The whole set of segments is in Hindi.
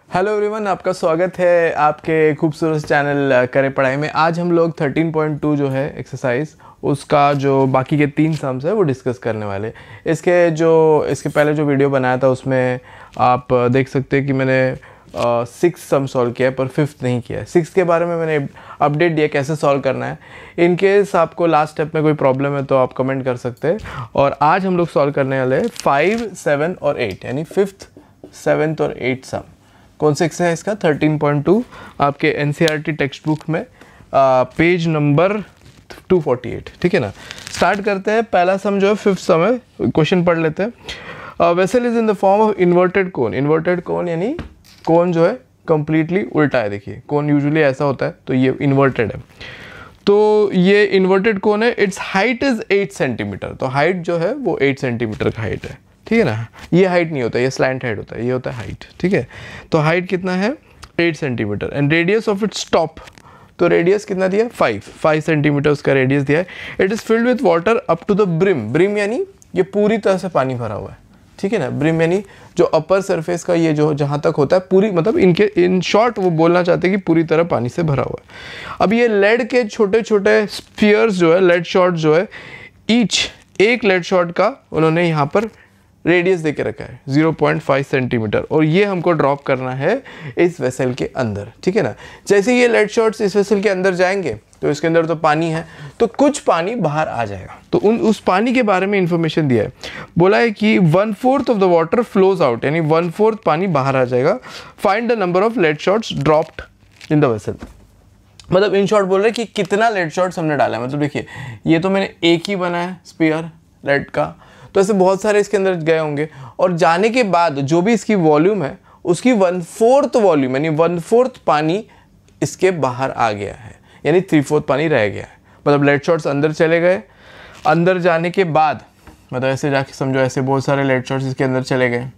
हेलो एवरीवन, आपका स्वागत है आपके खूबसूरत चैनल करे पढ़ाई में। आज हम लोग 13.2 जो है एक्सरसाइज, उसका जो बाकी के 3 सम्स है वो डिस्कस करने वाले। इसके पहले जो वीडियो बनाया था उसमें आप देख सकते हैं कि मैंने 6 सम सॉल्व किया है पर 5th नहीं किया है। 6th के बारे में मैंने अपडेट दिया कैसे सॉल्व करना है। इन केस आपको लास्ट स्टेप में कोई प्रॉब्लम है तो आप कमेंट कर सकते हैं। और आज हम लोग सॉल्व करने वाले हैं 5, 7 और 8, यानी 5th, 7th और 8th सम। कौन से एक्सरसाइज का 13.2 आपके NCERT टेक्स्ट बुक में पेज नंबर 248, ठीक है ना। स्टार्ट करते हैं। पहला सम जो है 5th सम है, क्वेश्चन पढ़ लेते हैं। Vessel is in the form of inverted cone. Inverted कोन यानी कोन जो है कंप्लीटली उल्टा है। देखिए कोन यूजुअली ऐसा होता है, तो ये इन्वर्टेड है। तो ये इन्वर्टेड कोन है। It's height is 8 centimetre. तो हाइट जो है वो 8 सेंटीमीटर का हाइट है, ठीक है ना। ये हाइट नहीं होता, ये स्लैंट हाइट होता है, ये होता है हाइट, ठीक है। तो हाइट कितना है 8 centimetre. And radius of its top, तो रेडियस कितना दिया 5 सेंटीमीटर उसका रेडियस दिया है। It is filled with water up to the brim. Brim यानी ये पूरी तरह से पानी भरा हुआ है, ठीक है ना। ब्रिम यानी जो अपर सरफेस का ये जो जहाँ तक होता है पूरी, मतलब इन शॉर्ट वो बोलना चाहते हैं कि पूरी तरह पानी से भरा हुआ है। अब ये लेड के छोटे छोटे स्फीयर्स जो है, लेड शॉट जो है, एक लेड शॉट का उन्होंने यहाँ पर रेडियस देके रखा है 0.5 सेंटीमीटर, और ये हमको ड्रॉप करना है इस वेसल के अंदर, ठीक है ना। जैसे ये लेड शॉट्स इस वेसल के अंदर जाएंगे तो इसके अंदर तो पानी है, तो कुछ पानी बाहर आ जाएगा। तो उस पानी के बारे में इंफॉर्मेशन दिया है। बोला है कि 1/4 of the water flows out, यानी 1/4 पानी बाहर आ जाएगा। Find the number of lead shots dropped in the vessel. मतलब इन शॉर्ट बोल रहे हैं कि कितना लेड शॉट्स हमने डाला है। मतलब देखिए ये तो मैंने एक ही बना है स्पीयर लेड का, तो ऐसे बहुत सारे इसके अंदर गए होंगे, और जाने के बाद जो भी इसकी वॉल्यूम है उसकी 1/4 वॉल्यूम यानी 1/4 पानी इसके बाहर आ गया है, यानी 3/4 पानी रह गया है। मतलब लेड शॉट्स अंदर चले गए। अंदर जाने के बाद मतलब ऐसे जाके समझो, ऐसे बहुत सारे लेड शॉट्स इसके अंदर चले गए,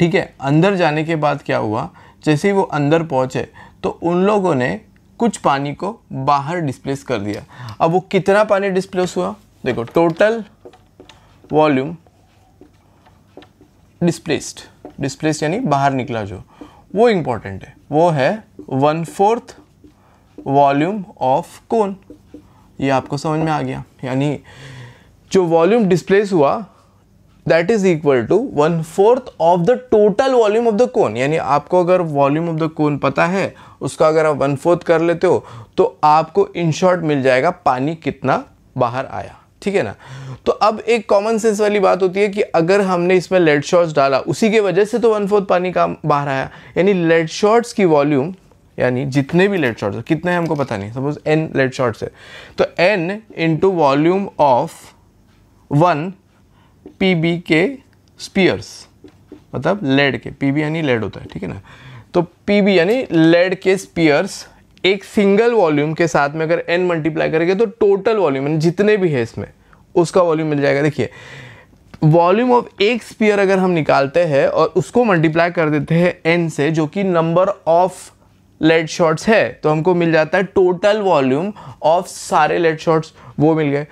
ठीक है। अंदर जाने के बाद क्या हुआ, जैसे ही वो अंदर पहुंचे तो उन लोगों ने कुछ पानी को बाहर डिस्प्लेस कर दिया। अब वो कितना पानी डिस्प्लेस हुआ, देखो टोटल वॉल्यूम डिस्प्लेस्ड यानी बाहर निकला जो, वो इंपॉर्टेंट है। वो है 1/4 वॉल्यूम ऑफ कोन। ये आपको समझ में आ गया, यानी जो वॉल्यूम डिस्प्लेस हुआ that is equal to 1/4 of the total volume of the cone. यानी आपको अगर वॉल्यूम ऑफ द कोन पता है, उसका अगर आप 1/4 कर लेते हो तो आपको इन शॉर्ट मिल जाएगा पानी कितना बाहर आया, ठीक है ना। तो अब एक कॉमन सेंस वाली बात होती है कि अगर हमने इसमें लेड शॉट्स डाला उसी की वजह से तो 1/4 पानी का बाहर आया। यानी लेड शॉट्स की वॉल्यूम, यानी जितने भी लेड शॉट्स, कितने हैं हमको पता नहीं, सपोज n लेड शॉट्स है तो n into volume of 1 pb के स्पीयर्स, मतलब लेड के, pb यानी लेड होता है, ठीक है ना। तो pb यानी लेड के स्पीयर्स एक सिंगल वॉल्यूम के साथ में अगर n मल्टीप्लाई करेंगे तो टोटल वॉल्यूम यानी जितने भी है इसमें उसका वॉल्यूम मिल जाएगा। देखिए वॉल्यूम ऑफ एक स्पीयर अगर हम निकालते हैं और उसको मल्टीप्लाई कर देते हैं n से, जो कि नंबर ऑफ लेड शॉट्स है, तो हमको मिल जाता है टोटल वॉल्यूम ऑफ सारे लेड शॉट्स, वो मिल गए,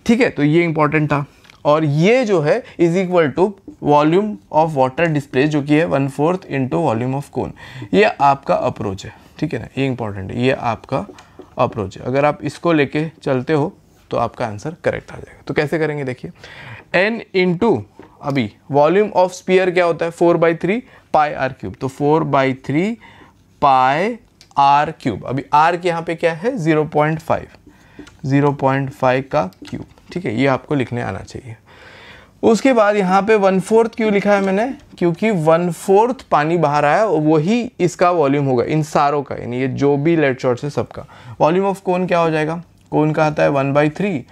ठीक है। तो ये इंपॉर्टेंट था। और ये जो है is equal to volume of water displace, जो कि है 1/4 इंटू वॉल्यूम ऑफ कोन। ये आपका अप्रोच है, ठीक है ना। ये इंपॉर्टेंट है, ये आपका अप्रोच है। अगर आप इसको लेके चलते हो तो आपका आंसर करेक्ट आ जाएगा। तो कैसे करेंगे, देखिए n इंटू, अभी वॉल्यूम ऑफ स्पीयर क्या होता है 4/3 पाई r क्यूब, तो 4/3 पाई r क्यूब। अभी r के यहाँ पे क्या है 0.5 का क्यूब, ठीक है। ये आपको लिखने आना चाहिए। उसके बाद यहाँ पे 1/4 क्यों लिखा है मैंने, क्योंकि 1/4 पानी बाहर आया, वही इसका वॉल्यूम होगा इन सारों का, यानी ये जो भी लेड शॉट्स है सबका। वॉल्यूम ऑफ कोन क्या हो जाएगा, कोन का आता है 1/3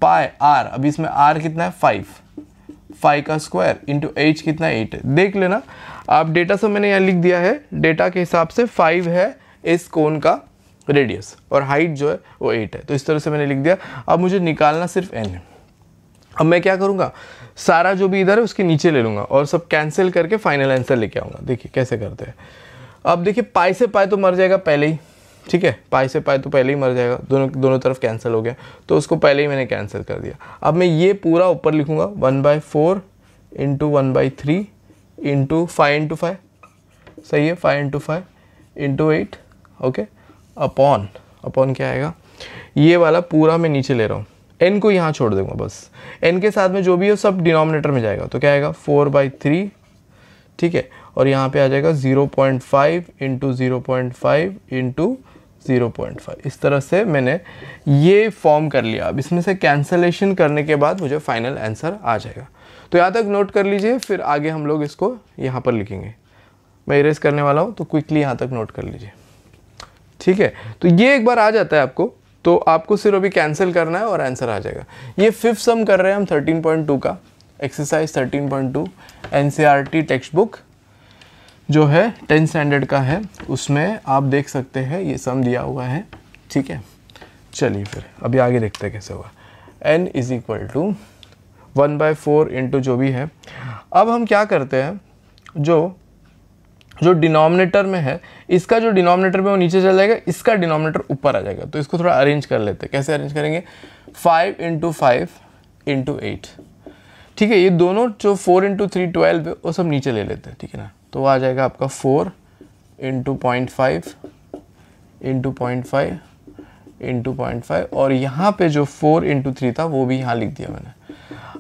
पाई r। अभी इसमें r कितना है 5 का स्क्वायर इंटू h कितना 8 है। देख लेना आप, डेटा सब मैंने यहाँ लिख दिया है। डेटा के हिसाब से 5 है इस कोन का रेडियस और हाइट जो है वो 8 है। तो इस तरह से मैंने लिख दिया। अब मुझे निकालना सिर्फ n है। अब मैं क्या करूँगा, सारा जो भी इधर है उसके नीचे ले लूँगा और सब कैंसिल करके फाइनल आंसर लेके आऊँगा। देखिए कैसे करते हैं। अब देखिए पाई से पाई तो मर जाएगा पहले ही, ठीक है। पाई से पाई तो पहले ही मर जाएगा, दोनों तरफ कैंसिल हो गया, तो उसको पहले ही मैंने कैंसिल कर दिया। अब मैं ये पूरा ऊपर लिखूँगा 1/4 इंटू 1/3 इंटू 5 इंटू 5, सही है, 5 इंटू 5 इंटू 8, ओके, अपॉन क्या आएगा, ये वाला पूरा मैं नीचे ले रहा हूँ, n को यहाँ छोड़ दूंगा बस, n के साथ में जो भी है सब डिनोमिनेटर में जाएगा, तो क्या आएगा 4/3, ठीक है, और यहाँ पे आ जाएगा 0.5 इंटू 0.5 इंटू 0.5। इस तरह से मैंने ये फॉर्म कर लिया। अब इसमें से कैंसलेशन करने के बाद मुझे फाइनल आंसर आ जाएगा। तो यहाँ तक नोट कर लीजिए, फिर आगे हम लोग इसको यहाँ पर लिखेंगे। मैं इरेज करने वाला हूँ, तो क्विकली यहाँ तक नोट कर लीजिए, ठीक है। तो ये एक बार आ जाता है आपको, तो आपको सिर्फ अभी कैंसिल करना है और आंसर आ जाएगा। ये 5th सम कर रहे हैं हम 13.2 का, एक्सरसाइज 13.2 NCERT टेक्स्ट बुक जो है 10th स्टैंडर्ड का है, उसमें आप देख सकते हैं ये सम दिया हुआ है, ठीक है। चलिए फिर अभी आगे देखते हैं कैसे होगा। n is equal to 1/4 into जो भी है। अब हम क्या करते हैं, जो डिनोमिनेटर में है, इसका जो डिनोमिनेटर में वो नीचे चला जाएगा, इसका डिनोमिनेटर ऊपर आ जाएगा। तो इसको थोड़ा अरेंज कर लेते हैं। कैसे अरेंज करेंगे, 5 इंटू 5 इंटू 8, ठीक है। ये दोनों जो 4 इंटू 3 12 है, वो सब नीचे ले लेते हैं, ठीक है ना। तो आ जाएगा आपका 4 इंटू 0.5 इंटू 0.5 इंटू 0.5, और यहाँ पे जो 4 इंटू 3 था वो भी यहाँ लिख दिया मैंने।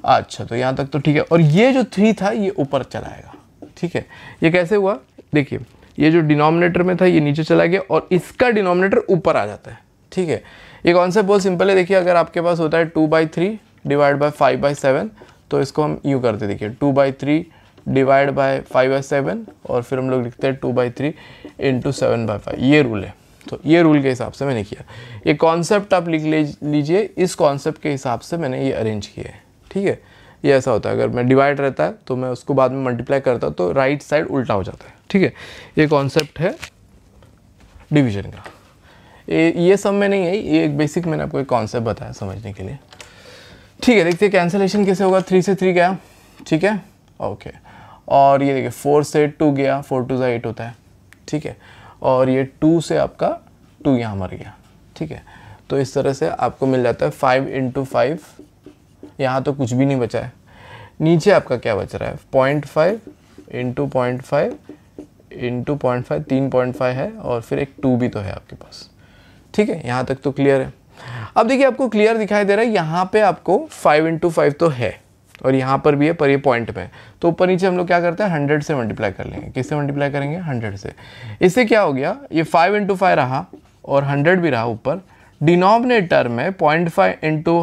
अच्छा, तो यहाँ तक तो ठीक है। और ये जो 3 था ये ऊपर चला आएगा, ठीक है। ये कैसे हुआ, देखिए, ये जो डिनोमिनेटर में था ये नीचे चला गया और इसका डिनोमिनेटर ऊपर आ जाता है, ठीक है। ये कॉन्सेप्ट बहुत सिंपल है। देखिए, अगर आपके पास होता है 2/3 डिवाइड बाय 5/7, तो इसको हम यूँ करते, देखिए 2/3 डिवाइड बाय 5/7, और फिर हम लोग लिखते हैं 2/3 इंटू 7/5। ये रूल है। तो ये रूल के हिसाब से मैंने किया। ये कॉन्सेप्ट आप लिख लीजिए, इस कॉन्सेप्ट के हिसाब से मैंने ये अरेंज किया है, ठीक है। ये ऐसा होता है, अगर मैं डिवाइड रहता है तो मैं उसको बाद में मल्टीप्लाई करता हूँ तो राइट साइड उल्टा हो जाता है, ठीक है। ये कॉन्सेप्ट है डिवीजन का। ये सब में नहीं है, ये एक बेसिक मैंने आपको एक कॉन्सेप्ट बताया समझने के लिए, ठीक है। देखते हैं कैंसलेशन कैसे होगा। 3 से 3 गया, ठीक है, ओके। और ये देखिए 4 से 2 गया, 4 2 8 होता है, ठीक है। और ये 2 से आपका 2 यहाँ मर गया, ठीक है। तो इस तरह से आपको मिल जाता है 5 इंटू 5। यहाँ तो कुछ भी नहीं बचा है, नीचे आपका क्या बच रहा है, 0.5 इंटू 0.5 इंटू 0.5, 3.5 है, और फिर एक 2 भी तो है आपके पास, ठीक है। यहाँ तक तो क्लियर है। अब देखिए, आपको क्लियर दिखाई दे रहा है, यहाँ पे आपको 5 इंटू 5 तो है, और यहाँ पर भी है, पर ये पॉइंट में। तो ऊपर नीचे हम लोग क्या करते हैं, 100 से मल्टीप्लाई कर लेंगे। किससे मल्टीप्लाई करेंगे, 100 से। इससे क्या हो गया, ये 5 इंटू 5 रहा और 100 भी रहा ऊपर। डिनोमिनेटर में 0.5 इंटू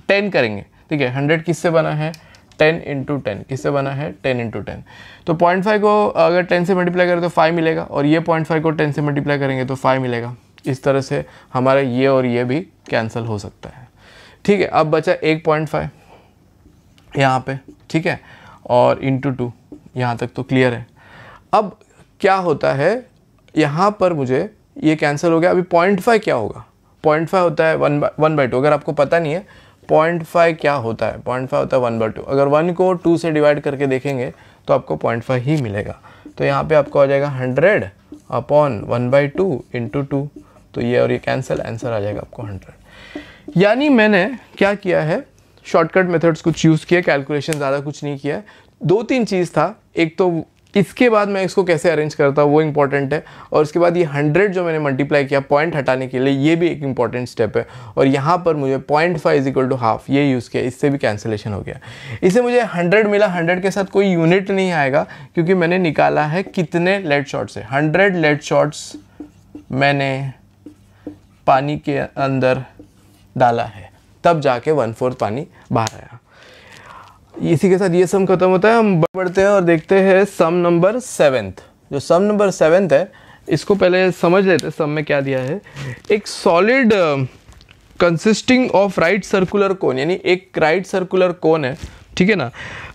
10 करेंगे, ठीक है। 100 किससे बना है, 10 इंटू 10 किससे बना है, 10 इंटू 10। तो 0.5 को अगर 10 से मल्टीप्लाई करें तो 5 मिलेगा, और ये 0.5 को 10 से मल्टीप्लाई करेंगे तो 5 मिलेगा। इस तरह से हमारा ये और ये भी कैंसिल हो सकता है, ठीक है। अब बचा 1.5 यहाँ पे, ठीक है, और इंटू 2, यहाँ तक तो क्लियर है। अब क्या होता है, यहाँ पर मुझे ये कैंसिल हो गया। अभी 0.5 क्या होगा, 0.5 होता है 1/2। अगर आपको पता नहीं है 0.5 क्या होता है, 0.5 होता है 1/2। अगर 1 को 2 से डिवाइड करके देखेंगे तो आपको 0.5 ही मिलेगा। तो यहाँ पे आपको आ जाएगा 100 अपॉन 1/2 इंटू 2। तो ये और ये कैंसिल, आंसर आ जाएगा आपको 100। यानी मैंने क्या किया है, शॉर्टकट मेथड्स कुछ यूज़ किए, कैलकुलेशन ज़्यादा कुछ नहीं किया है। 2-3 चीज़ था, एक तो इसके बाद मैं इसको कैसे अरेंज करता हूँ वो इंपॉर्टेंट है, और उसके बाद ये 100 जो मैंने मल्टीप्लाई किया पॉइंट हटाने के लिए, ये भी एक इंपॉर्टेंट स्टेप है। और यहाँ पर मुझे 0.5 इज इक्वल टू हाफ ये यूज़ किया, इससे भी कैंसिलेशन हो गया। इससे मुझे 100 मिला। 100 के साथ कोई यूनिट नहीं आएगा, क्योंकि मैंने निकाला है कितने लेड शॉट से, 100 लेड शॉट्स मैंने पानी के अंदर डाला है, तब जाके 1/4 पानी बाहर आया। इसी के साथ ये सम खत्म होता है। हम बढ़ते हैं और देखते हैं सम नंबर 7। जो सम नंबर 7 है, इसको पहले समझ लेते हैं। सम में क्या दिया है, एक solid consisting of right circular cone, यानी एक राइट सर्कुलर कोन है, ठीक है ना,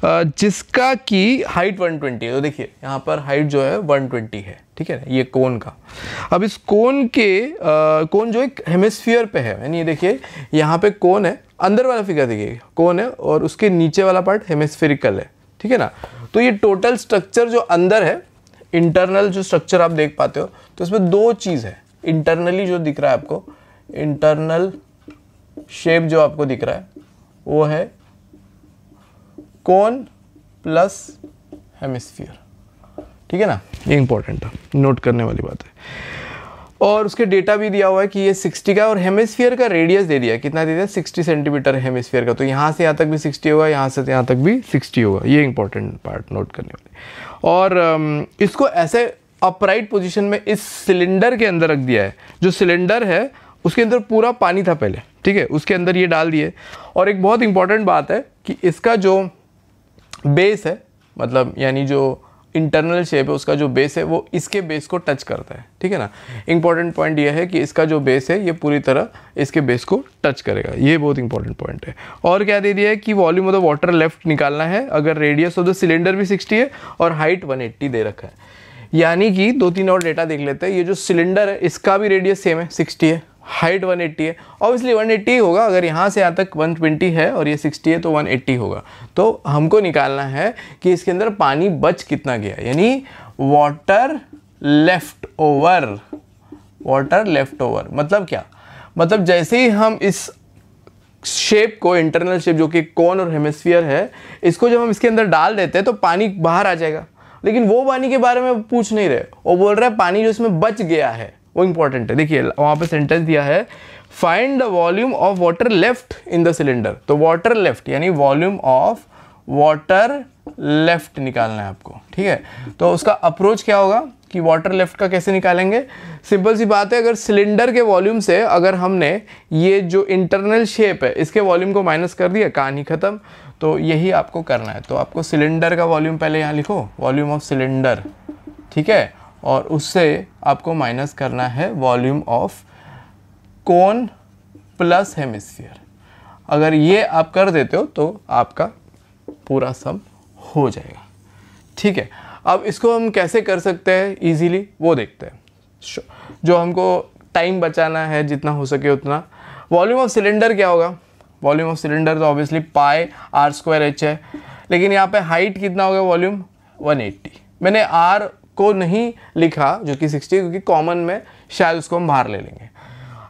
जिसका की हाइट 120 है। तो देखिए यहाँ पर हाइट जो है 120 है, ठीक है ना, ये कोन का। अब इस कोन के कोन जो एक हेमिस्फीयर पे है, यानी ये देखिए यहाँ पे कोन है, अंदर वाला फिगर देखिए कोन है, और उसके नीचे वाला पार्ट हेमिस्फेरिकल है, ठीक है ना। तो ये टोटल स्ट्रक्चर जो अंदर है, इंटरनल जो स्ट्रक्चर आप देख पाते हो, तो इसमें 2 चीज़ है। इंटरनली जो दिख रहा है आपको, इंटरनल शेप जो आपको दिख रहा है वो है कोन प्लस हेमिस्फीयर, ठीक है ना, ये इंपॉर्टेंट है, नोट करने वाली बात है। और उसके डेटा भी दिया हुआ है कि ये 60 का, और हेमिस्फीयर का रेडियस दे दिया, कितना दे दिया, 60 सेंटीमीटर हेमिस्फीयर का, तो यहाँ से यहाँ तक भी 60 होगा, यहाँ से यहाँ तक भी 60 होगा, ये इंपॉर्टेंट पार्ट नोट करने वाली। और इसको ऐसे अपराइट पोजीशन में इस सिलेंडर के अंदर रख दिया है। जो सिलेंडर है उसके अंदर पूरा पानी था पहले, ठीक है, उसके अंदर ये डाल दिए। और एक बहुत इंपॉर्टेंट बात है कि इसका जो बेस है, मतलब यानी जो इंटरनल शेप है, उसका जो बेस है वो इसके बेस को टच करता है, ठीक है ना। इंपॉर्टेंट पॉइंट ये है कि इसका जो बेस है ये पूरी तरह इसके बेस को टच करेगा, ये बहुत इंपॉर्टेंट पॉइंट है। और क्या दे दिया है कि volume of the water left निकालना है, अगर रेडियस ऑफ द सिलेंडर भी 60 है और हाइट 180 दे रखा है। यानी कि 2-3 और डेटा देख लेते हैं। ये जो सिलेंडर है इसका भी रेडियस सेम है, 60 है, हाइट 180 है, ऑब्वियसली 180 ही होगा, अगर यहाँ से यहाँ तक 120 है और ये 60 है तो 180 होगा। तो हमको निकालना है कि इसके अंदर पानी बच कितना गया, यानी water left over. Water left over मतलब क्या, मतलब जैसे ही हम इस शेप को, इंटरनल शेप जो कि कोन और हेमिस्फीयर है, इसको जब हम इसके अंदर डाल देते हैं तो पानी बाहर आ जाएगा। लेकिन वो पानी के बारे में पूछ नहीं रहे, वो बोल रहा है पानी जो इसमें बच गया है वो इंपॉर्टेंट है। देखिए वहां पे सेंटेंस दिया है, find the volume of water left in the cylinder. तो वाटर लेफ्ट यानी वॉल्यूम ऑफ वाटर लेफ्ट निकालना है आपको, ठीक है। तो उसका अप्रोच क्या होगा कि वाटर लेफ्ट का कैसे निकालेंगे, सिंपल सी बात है, अगर सिलेंडर के वॉल्यूम से अगर हमने ये जो इंटरनल शेप है इसके वॉल्यूम को माइनस कर दिया, कहानी खत्म। तो यही आपको करना है। तो आपको सिलेंडर का वॉल्यूम पहले यहाँ लिखो, वॉल्यूम ऑफ सिलेंडर, ठीक है, और उससे आपको माइनस करना है volume of cone plus hemisphere. अगर ये आप कर देते हो तो आपका पूरा सम हो जाएगा, ठीक है। अब इसको हम कैसे कर सकते हैं इजीली वो देखते हैं। जो हमको टाइम बचाना है जितना हो सके उतना। वॉल्यूम ऑफ सिलेंडर क्या होगा, वॉल्यूम ऑफ सिलेंडर तो obviously pi r square h है, लेकिन यहाँ पे हाइट कितना होगा वॉल्यूम 180। मैंने आर को नहीं लिखा जो कि 60, क्योंकि कॉमन में शायद उसको हम बाहर ले लेंगे।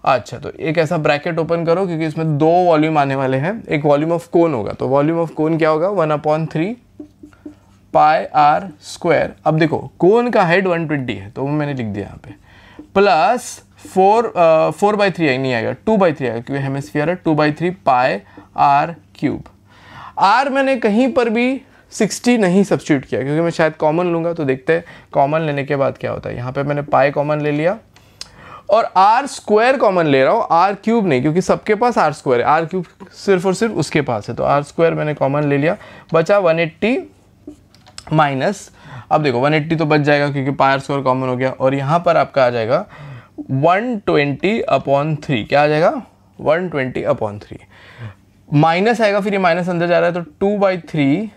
अच्छा, तो एक ऐसा ब्रैकेट ओपन करो क्योंकि इसमें दो वॉल्यूम आने वाले हैं। एक वॉल्यूम ऑफ कोन होगा, तो वॉल्यूम ऑफ कोन क्या होगा 1/3 पाई आर स्क्वायर। अब देखो कोन का हाइट 120 है तो वो मैंने लिख दिया यहाँ पे, प्लस 4/3 नहीं आएगा, 2/3 आएगा क्योंकि हेमिस्फीयर है, 2/3 पाई आर क्यूब। आर मैंने कहीं पर भी 60 नहीं सब्स्टिट्यूट किया क्योंकि मैं शायद कॉमन लूंगा, तो देखते हैं कॉमन लेने के बाद क्या होता है। यहाँ पे मैंने पाई कॉमन ले लिया और आर स्क्वायर कॉमन ले रहा हूँ, आर क्यूब नहीं, क्योंकि सबके पास आर स्क्वायर है, आर क्यूब सिर्फ और सिर्फ उसके पास है। तो आर स्क्वायर मैंने कॉमन ले लिया, बचा 180 माइनस, अब देखो 180 तो बच जाएगा क्योंकि पाई आर स्क्वायर कॉमन हो गया, और यहाँ पर आपका आ जाएगा 120/3। क्या आ जाएगा 120/3, माइनस आएगा, फिर ये माइनस अंदर जा रहा है तो 2/3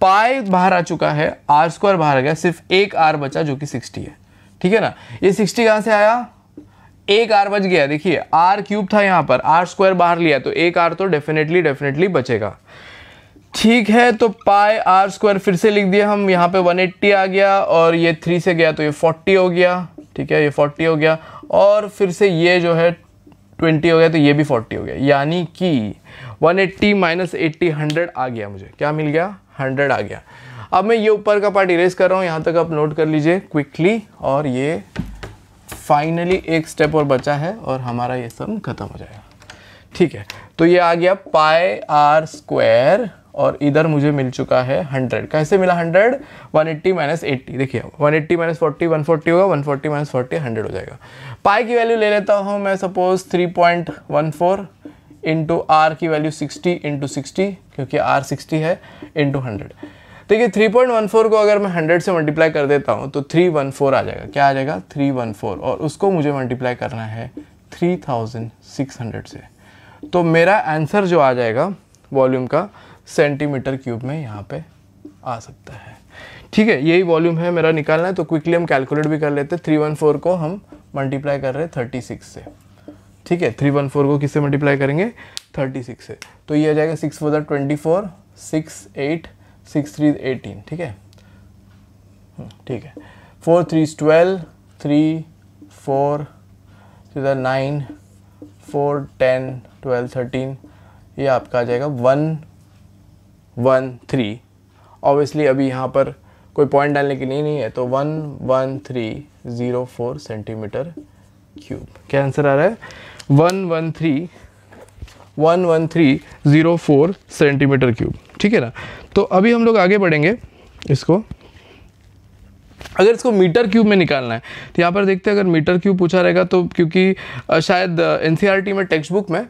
पाई बाहर आ चुका है, आर स्क्वायर बाहर आ गया, सिर्फ एक आर बचा जो कि 60 है, ठीक है ना। ये 60 कहाँ से आया, एक आर बच गया। देखिए आर क्यूब था यहाँ पर, आर स्क्वायर बाहर लिया तो एक आर तो डेफिनेटली बचेगा, ठीक है। तो पाई आर स्क्वायर फिर से लिख दिया हम, यहाँ पे 180 आ गया और ये 3 से गया तो ये 40 हो गया, ठीक है, ये 40 हो गया, और फिर से ये जो है 20 हो गया तो ये भी 40 हो गया, यानी कि 180 माइनस 80 100 आ गया, मुझे क्या मिल गया 100 आ गया। अब मैं ये ऊपर का पार्ट इरेज कर रहा हूँ, यहाँ तक आप नोट कर लीजिए क्विकली, और ये फाइनली एक स्टेप और बचा है और हमारा ये सम खत्म हो जाएगा, ठीक है। तो ये आ गया पाई आर स्क्वायर और इधर मुझे मिल चुका है 100। कैसे मिला 100, 180 माइनस 80, देखिए 180 माइनस 40 140 होगा, 140 माइनस 40 100 हो जाएगा। पाई की वैल्यू ले लेता हूँ मैं, सपोज 3.14 इंटू आर की वैल्यू 60 इंटू 60, क्योंकि आर 60 है, इंटू 100। देखिए 3.14 को अगर मैं 100 से मल्टीप्लाई कर देता हूँ तो 314 आ जाएगा। क्या आ जाएगा 314, और उसको मुझे मल्टीप्लाई करना है 3600 से। तो मेरा आंसर जो आ जाएगा वॉल्यूम का सेंटीमीटर क्यूब में यहाँ पे आ सकता है, ठीक है। यही वॉल्यूम है मेरा निकालना है, तो क्विकली हम कैलकुलेट भी कर लेते हैं। 314 को हम मल्टीप्लाई कर रहे हैं 36 से, ठीक है। 314 को किससे मल्टीप्लाई करेंगे 36 से, तो ये आ जाएगा 6 4 24 6 8 6 3 18, ठीक है, ठीक है। 4 3 12 3 4 9 4 10 12 13, ये आपका आ जाएगा 113। ऑब्वियसली अभी यहाँ पर कोई पॉइंट डालने की नहीं है, तो 11304 सेंटीमीटर क्यूब। क्या आंसर आ रहा है? 11304 सेंटीमीटर क्यूब। ठीक है ना। तो अभी हम लोग आगे बढ़ेंगे इसको। अगर इसको मीटर क्यूब में निकालना है तो यहाँ पर देखते हैं, अगर मीटर क्यूब पूछा रहेगा तो, क्योंकि शायद एनसीईआरटी में टेक्स्ट बुक में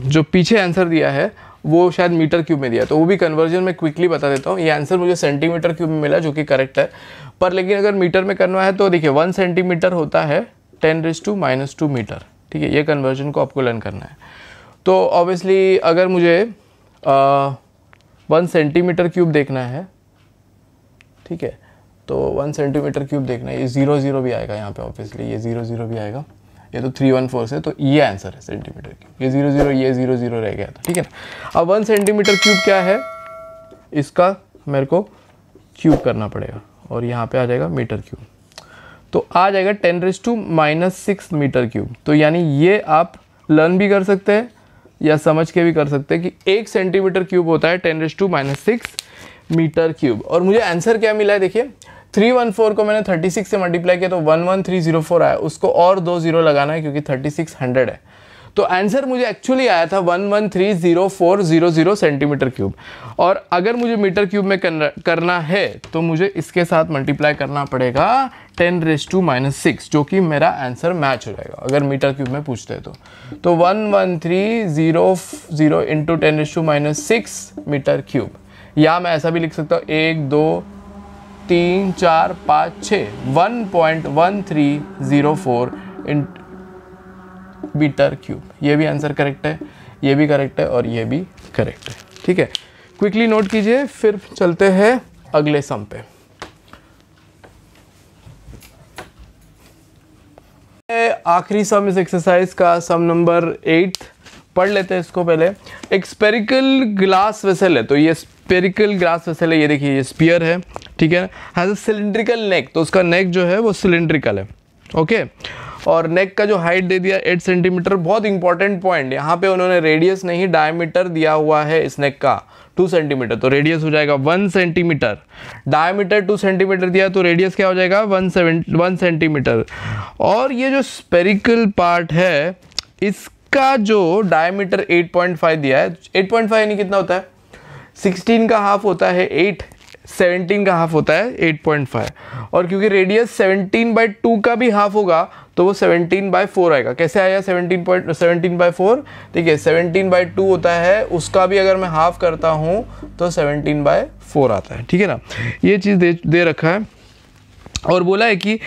जो पीछे आंसर दिया है वो शायद मीटर क्यूब में दिया, तो वो भी कन्वर्जन में क्विकली बता देता हूँ। ये आंसर मुझे सेंटीमीटर क्यूब में मिला, जो कि करेक्ट है। पर लेकिन अगर मीटर में करना है तो देखिए 1 सेंटीमीटर होता है 10⁻² मीटर। ठीक है, ये कन्वर्जन को आपको लर्न करना है। तो ऑब्वियसली अगर मुझे 1 सेंटीमीटर क्यूब देखना है, ठीक है, तो 1 सेंटीमीटर क्यूब देखना है, ये 0 भी आएगा यहाँ पे, ऑब्वियसली ये 0 भी आएगा। ये तो 314 से, तो ये आंसर है सेंटीमीटर क्यूब। ये 0 रह गया था। ठीक है ना। अब 1 सेंटीमीटर क्यूब क्या है, इसका मेरे को क्यूब करना पड़ेगा और यहाँ पे आ जाएगा मीटर क्यूब, तो आ जाएगा 10⁻6 मीटर क्यूब। तो यानी ये आप लर्न भी कर सकते हैं या समझ के भी कर सकते हैं कि 1 सेंटीमीटर क्यूब होता है 10⁻6 मीटर क्यूब। और मुझे आंसर क्या मिला है, देखिए 314 को मैंने 36 से मल्टीप्लाई किया तो 11304 आया, उसको और 2 0 लगाना है क्योंकि 3600 है। तो आंसर मुझे एक्चुअली आया था 1130400 सेंटीमीटर क्यूब। और अगर मुझे मीटर क्यूब में करना है तो मुझे इसके साथ मल्टीप्लाई करना पड़ेगा 10⁻6, जो कि मेरा आंसर मैच हो जाएगा अगर मीटर क्यूब में पूछते हैं तो 11300 इंटू 10⁻6 मीटर क्यूब। या मैं ऐसा भी लिख सकता हूँ 1 2 3 4 5 6 1.1304 मीटर क्यूब। ये भी आंसर करेक्ट है, ये भी करेक्ट है और ये भी करेक्ट है। ठीक है, क्विकली नोट कीजिए, फिर चलते हैं अगले सम पे। आखिरी सम इस एक्सरसाइज का, सम नंबर 8 पढ़ लेते हैं इसको पहले। एक स्पेरिकल ग्लास वेसल है, तो ये स्पेरिकल ग्लास वेसल है, ये देखिए ये स्पीयर है। ठीक है, हैज अ सिलिंड्रिकल नेक, तो उसका नेक जो है वो सिलिंड्रिकल है। ओके, और नेक का जो हाइट दे दिया 8 सेंटीमीटर। बहुत इंपॉर्टेंट पॉइंट, यहाँ पे उन्होंने रेडियस नहीं डायमीटर दिया हुआ है इस नेक का 2 सेंटीमीटर, तो रेडियस हो जाएगा 1 सेंटीमीटर। डायमीटर 2 सेंटीमीटर दिया तो रेडियस क्या हो जाएगा 1 सेंटीमीटर। और ये जो स्पेरिकल पार्ट है इसका जो डायमीटर 8.5 दिया है, 8.5 यानी कितना होता है 16 का हाफ होता है 8, 17 का हाफ होता है 8.5। और क्योंकि रेडियस 17/2 का भी हाफ होगा तो वो 17/4 आएगा। कैसे आया 17/4? ठीक है, 17/2 होता है, उसका भी अगर मैं हाफ करता हूँ तो 17/4 आता है। ठीक है ना, ये चीज़ दे रखा है। और बोला है कि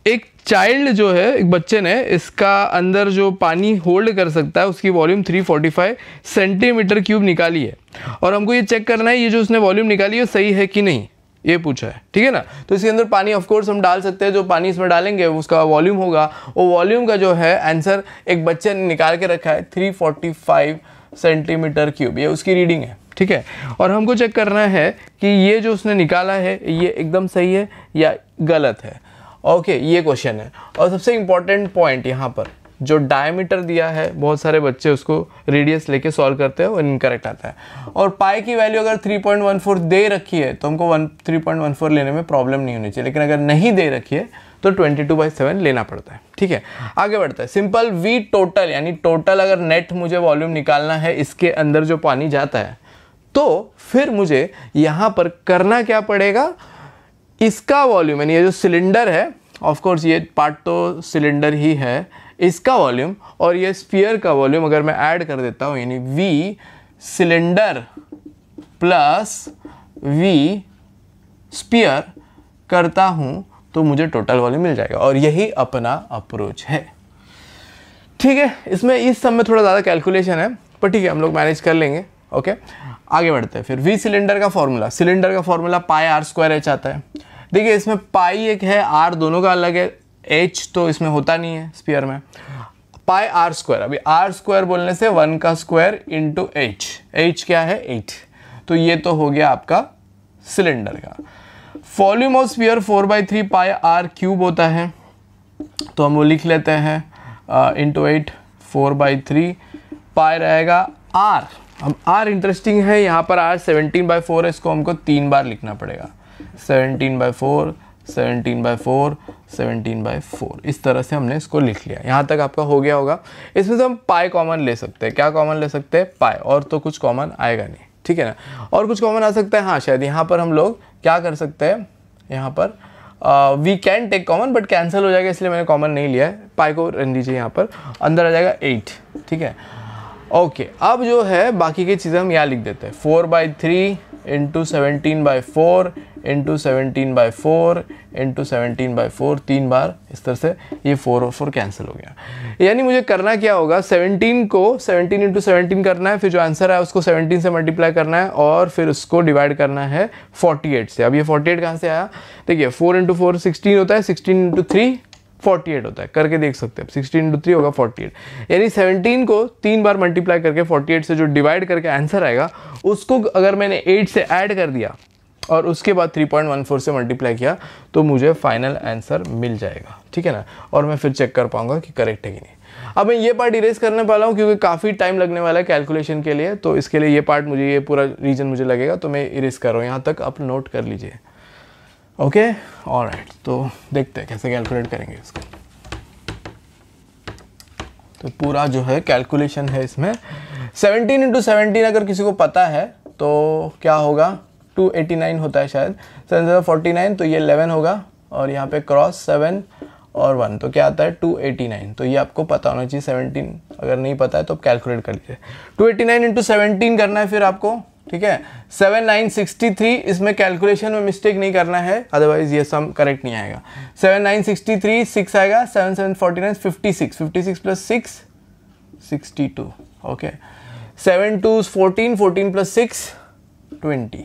एक चाइल्ड जो है, एक बच्चे ने इसका अंदर जो पानी होल्ड कर सकता है उसकी वॉल्यूम 345 सेंटीमीटर क्यूब निकाली है। और हमको ये चेक करना है ये जो उसने वॉल्यूम निकाली है सही है कि नहीं, ये पूछा है। ठीक है ना, तो इसके अंदर पानी ऑफ कोर्स हम डाल सकते हैं, जो पानी इसमें डालेंगे उसका वॉल्यूम होगा, वो वॉल्यूम का जो है आंसर एक बच्चे ने निकाल के रखा है 345 सेंटीमीटर क्यूब, ये उसकी रीडिंग है। ठीक है, और हमको चेक करना है कि ये जो उसने निकाला है ये एकदम सही है या गलत है। ओके, ये क्वेश्चन है। और सबसे इंपॉर्टेंट पॉइंट यहाँ पर जो डायमीटर दिया है, बहुत सारे बच्चे उसको रेडियस लेके सॉल्व करते हैं, वो इनकरेक्ट आता है। और पाई की वैल्यू अगर 3.14 दे रखी है तो हमको 3.14 लेने में प्रॉब्लम नहीं होनी चाहिए, लेकिन अगर नहीं दे रखी है तो 22/7 लेना पड़ता है। ठीक है, आगे बढ़ता है। सिंपल वी टोटल, यानी टोटल अगर नेट मुझे वॉल्यूम निकालना है इसके अंदर जो पानी जाता है, तो फिर मुझे यहाँ पर करना क्या पड़ेगा, इसका वॉल्यूम यानी ये जो सिलेंडर है, ऑफ कोर्स ये पार्ट तो सिलेंडर ही है, इसका वॉल्यूम और ये स्फीयर का वॉल्यूम अगर मैं ऐड कर देता हूँ, यानी V cylinder plus V sphere करता हूँ तो मुझे टोटल वॉल्यूम मिल जाएगा। और यही अपना अप्रोच है। ठीक है, इसमें इस सब में थोड़ा ज़्यादा कैलकुलेशन है, पर ठीक है हम लोग मैनेज कर लेंगे। ओके, आगे बढ़ते हैं फिर। वी सिलेंडर का फॉर्मूला, सिलेंडर का फॉर्मूला पाई r² आता है। देखिए इसमें पाई एक है, आर दोनों का अलग है, एच तो इसमें होता नहीं है स्फीयर में। पाई r², अभी r² बोलने से 1 का स्क्वायर इंटू एच क्या है 8, तो ये तो हो गया आपका सिलेंडर का। Volume of sphere 4/3 pi r³ होता है, तो हम वो लिख लेते हैं इंटू 8 4/3 पाई रहेगा r। अब r इंटरेस्टिंग है, यहाँ पर r 17/4 है, इसको हमको 3 बार लिखना पड़ेगा। 17/4, 17/4, 17/4, इस तरह से हमने इसको लिख लिया। यहाँ तक आपका हो गया होगा। इसमें से हम पाई कॉमन ले सकते हैं। क्या कॉमन ले सकते हैं? पाई, और तो कुछ कॉमन आएगा नहीं, ठीक है ना। और कुछ कॉमन आ सकता है, हाँ शायद यहाँ पर हम लोग क्या कर सकते हैं, यहाँ पर we can take common but cancel हो जाएगा, इसलिए मैंने कॉमन नहीं लिया है। पाई को रन दीजिए, यहाँ पर अंदर आ जाएगा 8, ठीक है। ओके, अब जो है बाकी की चीज़ें हम यहाँ लिख देते हैं। 4/3 इंटू 17/4 इंटू 17/4 इंटू 17/4, 3 बार इस तरह से, ये 4 और 4 कैंसिल हो गया। यानी मुझे करना क्या होगा, 17 को 17 इंटू 17 करना है, फिर जो आंसर है उसको 17 से मल्टीप्लाई करना है और फिर उसको डिवाइड करना है 48 से। अब ये 48 कहाँ से आया? देखिए 4 इंटू 4 16 होता है, 16 इंटू 3 48 होता है, करके देख सकते हैं। 16 इंटू 3 होगा 48, यानी 17 को 3 बार मल्टीप्लाई करके 48 से जो डिवाइड करके आंसर आएगा उसको अगर मैंने 8 से ऐड कर दिया और उसके बाद 3.14 से मल्टीप्लाई किया तो मुझे फाइनल आंसर मिल जाएगा, ठीक है ना। और मैं फिर चेक कर पाऊंगा कि करेक्ट है कि नहीं। अब मैं ये पार्ट इरेज करने वाला हूँ क्योंकि काफ़ी टाइम लगने वाला है कैलकुलेशन के लिए, तो इसके लिए ये पार्ट मुझे, ये पूरा रीजन मुझे लगेगा, तो मैं इरेज कर रहा हूँ। यहाँ तक आप नोट कर लीजिए। ओके, ऑलराइट, तो देखते हैं कैसे कैलकुलेट करेंगे इसको। तो पूरा जो है कैलकुलेशन है इसमें 17 इंटू 17 अगर किसी को पता है तो क्या होगा, 289 होता है शायद, 749, तो ये 11 होगा और यहाँ पे क्रॉस 7 और 1, तो क्या आता है 289। तो ये आपको पता होना चाहिए। 17 अगर नहीं पता है तो आप कैलकुलेट कर लीजिए। 289 इंटू 17 करना है फिर आपको, ठीक है। 7963, इसमें कैलकुलेशन में मिस्टेक नहीं करना है, अदरवाइज ये सम करेक्ट नहीं आएगा। 7963 6 आएगा, 7749 56, 56 प्लस 6 62, ओके। 7 2 14, 14 प्लस 6 20,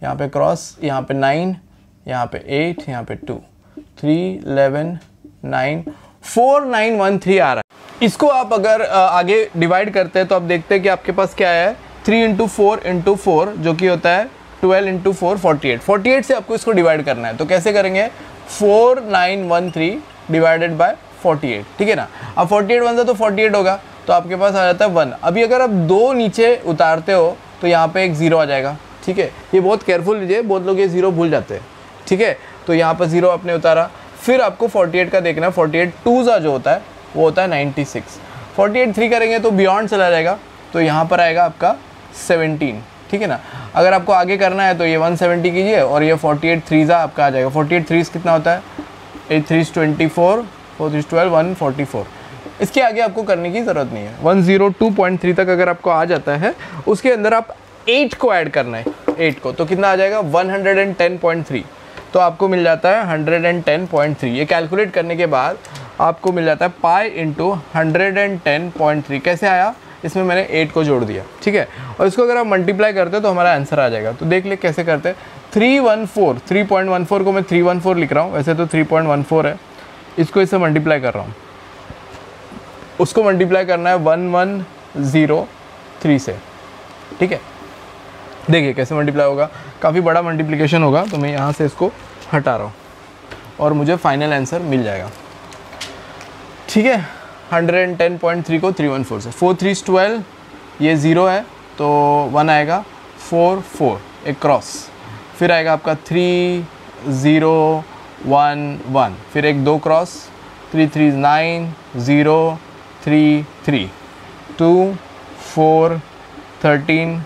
यहाँ पे क्रॉस, यहाँ पे 9, यहाँ पे 8, यहाँ पे 2, 3 11 9 4913 आ रहा है। इसको आप अगर आगे डिवाइड करते हैं तो आप देखते हैं कि आपके पास क्या है, 3 इंटू 4 इंटू 4 जो कि होता है 12 इंटू 4 48। 48 से आपको इसको डिवाइड करना है, तो कैसे करेंगे, 4913 डिवाइडेड बाय 48, ठीक है ना। अब 48 बनता तो 48 होगा, तो आपके पास आ जाता है 1। अभी अगर आप 2 नीचे उतारते हो तो यहाँ पे एक 0 आ जाएगा, ठीक है। ये बहुत केयरफुल लीजिए, बहुत लोग ये 0 भूल जाते हैं, ठीक है। तो यहाँ पर 0 आपने उतारा, फिर आपको 48 का देखना है। 48 2 जो होता है वो होता है 96। 48 3 करेंगे तो बियॉन्ड चला जाएगा, तो यहाँ पर आएगा आपका 17, ठीक है ना। अगर आपको आगे करना है तो ये 170 कीजिए और ये 48 3 आपका आ जाएगा। 48 3 कितना होता है, 8 3 24, 4 3 12, 144। इसके आगे आपको करने की ज़रूरत नहीं है। 102.3 तक अगर आपको आ जाता है, उसके अंदर आप 8 को ऐड करना है, 8 को, तो कितना आ जाएगा 110.3, तो आपको मिल जाता है 110.3। ये कैलकुलेट करने के बाद आपको मिल जाता है पाई इंटू 110.3। कैसे आया, इसमें मैंने 8 को जोड़ दिया, ठीक है। और इसको अगर आप मल्टीप्लाई करते हो तो हमारा आंसर आ जाएगा। तो देख ले कैसे करते हैं। 314 को मैं 314 लिख रहा हूँ, वैसे तो 3.14 है, इसको इससे मल्टीप्लाई कर रहा हूँ। उसको मल्टीप्लाई करना है 1103 से, ठीक है। देखिए कैसे मल्टीप्लाई होगा, काफ़ी बड़ा मल्टीप्लिकेशन होगा, तो मैं यहाँ से इसको हटा रहा हूँ और मुझे फाइनल आंसर मिल जाएगा, ठीक है। 110.3 को 314 से, 4 3 12, ये 0 है तो 1 आएगा, 4 4 एक क्रॉस, फिर आएगा आपका 3 0 1 1, फिर एक 2 क्रॉस, 3 3 9 0 3 3 2 4 13,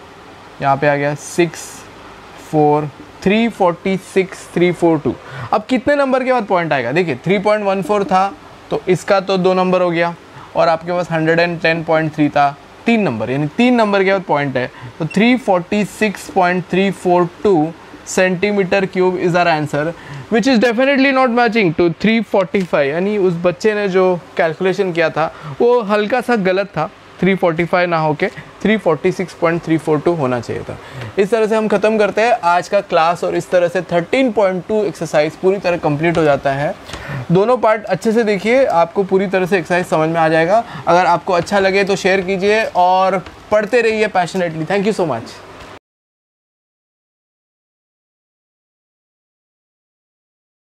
यहाँ पे आ गया 6 4 346 342। अब कितने नंबर के बाद पॉइंट आएगा, देखिए 3.14 था तो इसका तो 2 नंबर हो गया, और आपके पास 110.3 था 3 नंबर, यानी 3 नंबर के बाद पॉइंट है, तो 346.342 centimetre cube is our answer, which is definitely not matching to 345। यानी उस बच्चे ने जो कैलकुलेशन किया था वो हल्का सा गलत था, 345 ना होके 346.342 होना चाहिए था। इस तरह से हम ख़त्म करते हैं आज का क्लास, और इस तरह से 13.2 एक्सरसाइज पूरी तरह कंप्लीट हो जाता है। दोनों पार्ट अच्छे से देखिए, आपको पूरी तरह से एक्सरसाइज समझ में आ जाएगा। अगर आपको अच्छा लगे तो शेयर कीजिए और पढ़ते रहिए passionately. Thank you so much.